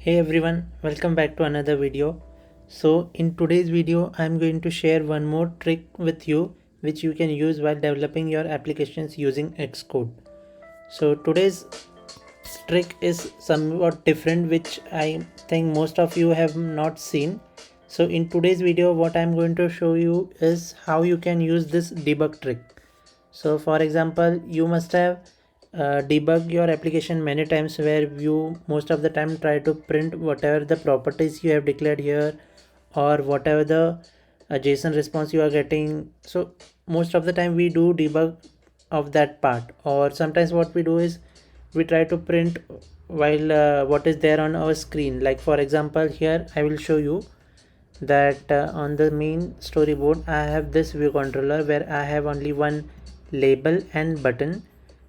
Hey everyone, welcome back to another video. So in today's video, I'm going to share one more trick with you which you can use while developing your applications using Xcode. So today's trick is somewhat different, which I think most of you have not seen. So in today's video, what I'm going to show you is how you can use this debug trick. So for example, you must have debug your application many times, where you most of the time try to print whatever the properties you have declared here, or whatever the JSON response you are getting. So most of the time we do debug of that part, or sometimes what we do is we try to print while what is there on our screen. Like for example, here I will show you that on the main storyboard I have this view controller where I have only one label and button,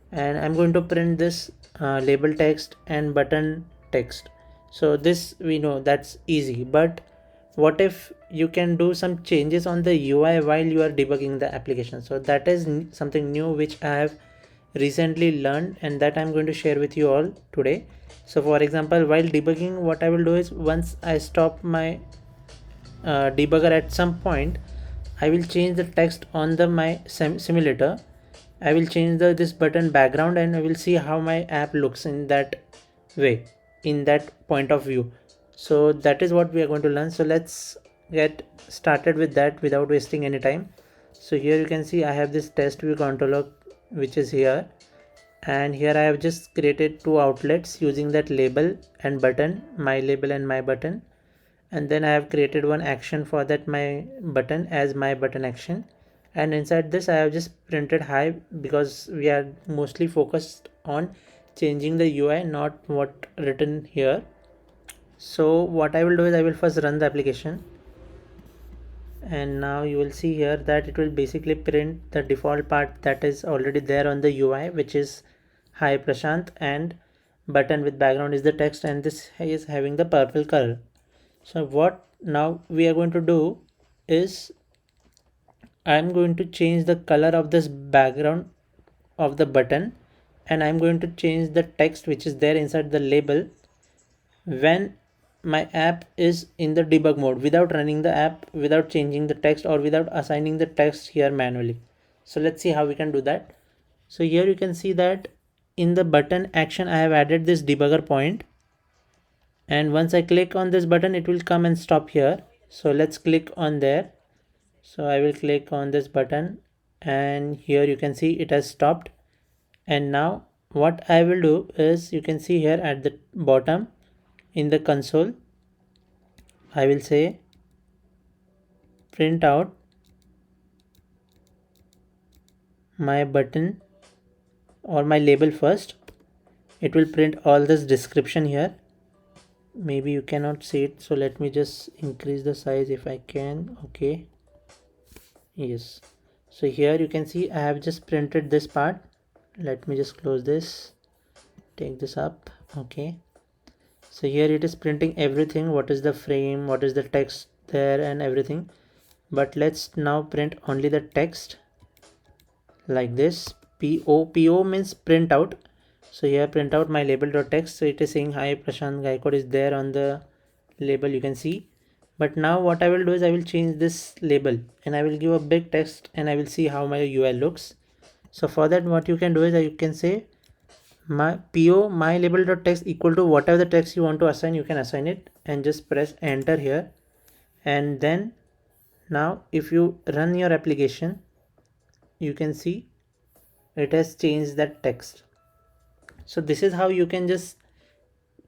and I'm going to print this label text and button text. So this we know that's easy, but what if you can do some changes on the UI while you are debugging the application? So that is something new which I have recently learned, and that I'm going to share with you all today. So for example, while debugging, what I will do is once I stop my debugger at some point, I will change the text on the my simulator. I will change this button background, and I will see how my app looks in that way, in that point of view. So that is what we are going to learn. So let's get started with that without wasting any time. So here you can see I have this test view controller which is here, and here I have just created two outlets using that label and button, my label and my button. And then I have created one action for that my button as my button action, and inside this I have just printed hi, because we are mostly focused on changing the UI, not what written here. So what I will do is I will first run the application, and now you will see here that it will basically print the default part that is already there on the UI, which is hi Prashant, and button with background is the text, and this is having the purple color. So what now we are going to do is I'm going to change the color of this background of the button, and I'm going to change the text which is there inside the label when my app is in the debug mode, without running the app, without changing the text, or without assigning the text here manually. So let's see how we can do that. So here you can see that in the button action I have added this debugger point, and once I click on this button it will come and stop here. So let's click on there. So I will click on this button, and here you can see it has stopped. And now what I will do is, you can see here at the bottom in the console, I will say print out my button or my label first. It will print all this description here. Maybe you cannot see it, so let me just increase the size if I can. Okay, yes. So here you can see I have just printed this part. Let me just close this, take this up. Okay, so here it is printing everything, what is the frame, what is the text there, and everything. But let's now print only the text like this. PO means print out. So here print out my label.text. So it is saying hi Prashant Gaikod is there on the label, you can see. But now what I will do is I will change this label, and I will give a big text, and I will see how my UI looks. So for that, what you can do is you can say my PO my label.text equal to whatever the text you want to assign, you can assign it, and just press enter here. And then now if you run your application, you can see it has changed that text. So this is how you can just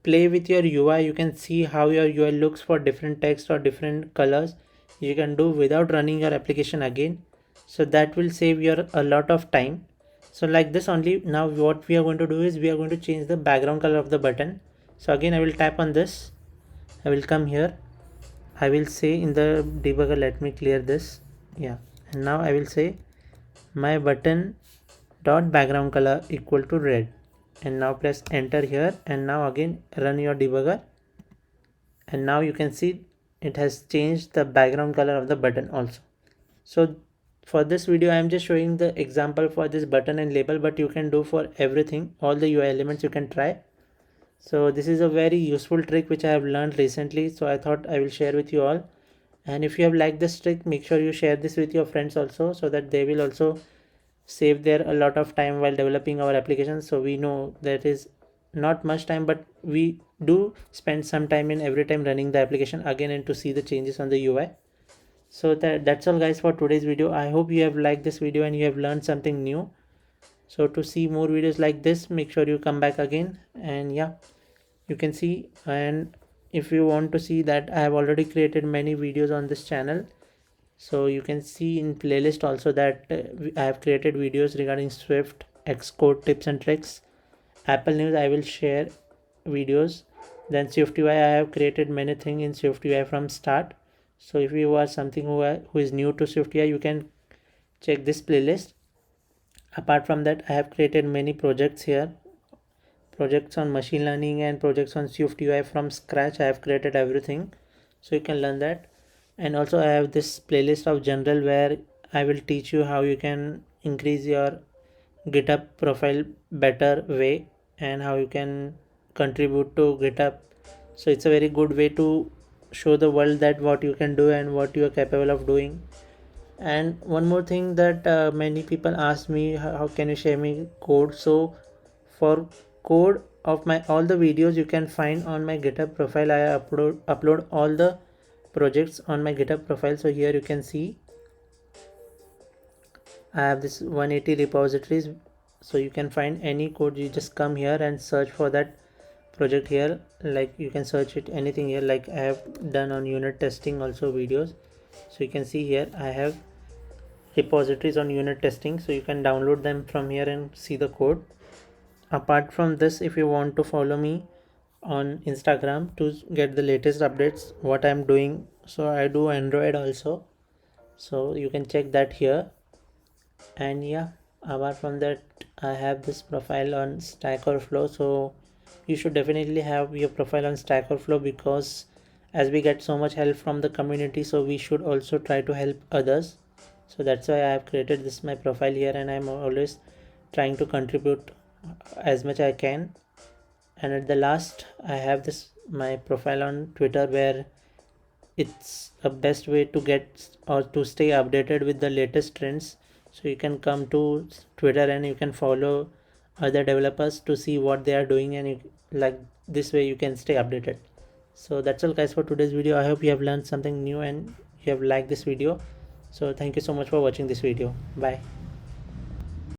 play with your UI. You can see how your UI looks for different text or different colors. You can do without running your application again. So that will save you a lot of time. So like this only. Now what we are going to do is we are going to change the background color of the button. So again I will tap on this. I will come here. I will say in the debugger, let me clear this. Yeah, and now I will say my button dot background color equal to red, and now press enter here, and now again run your debugger, and now you can see it has changed the background color of the button also. So for this video I am just showing the example for this button and label, but you can do for everything, all the UI elements you can try. So this is a very useful trick which I have learned recently, so I thought I will share with you all. And if you have liked this trick, make sure you share this with your friends also, so that they will also save their a lot of time while developing our applications. So we know that is not much time, but we do spend some time in every time running the application again and to see the changes on the UI. So that's all guys for today's video. I hope you have liked this video and you have learned something new. So to see more videos like this, make sure you come back again. And yeah, you can see, and if you want to see that, I have already created many videos on this channel. So you can see in playlist also that I have created videos regarding Swift, Xcode tips and tricks, Apple News I will share videos, then swiftui I have created many things in swiftui from start. So if you are something who is new to swiftui, you can check this playlist. Apart from that, I have created many projects here, projects on machine learning and projects on swiftui from scratch. I have created everything, so you can learn that. And also I have this playlist of general where I will teach you how you can increase your GitHub profile better way, and how you can contribute to GitHub. So it's a very good way to show the world that what you can do and what you are capable of doing. And one more thing that many people ask me, how can you share me code? So for code of my all the videos you can find on my GitHub profile. I upload all the projects on my GitHub profile. So here you can see I have this 180 repositories, so you can find any code. You just come here and search for that project here, like you can search it anything here, like I have done on unit testing also videos. So you can see here I have repositories on unit testing, so you can download them from here and see the code. Apart from this, if you want to follow me on Instagram to get the latest updates what I'm doing, so I do Android also, so you can check that here. And yeah, apart from that, I have this profile on Stack Overflow, so you should definitely have your profile on Stack Overflow, because as we get so much help from the community, so we should also try to help others. So that's why I have created this my profile here, and I'm always trying to contribute as much I can. And at the last, I have this my profile on Twitter, where it's a best way to get or to stay updated with the latest trends. So you can come to Twitter and you can follow other developers to see what they are doing, and like this way you can stay updated. So that's all guys for today's video. I hope you have learned something new and you have liked this video. So thank you so much for watching this video. Bye.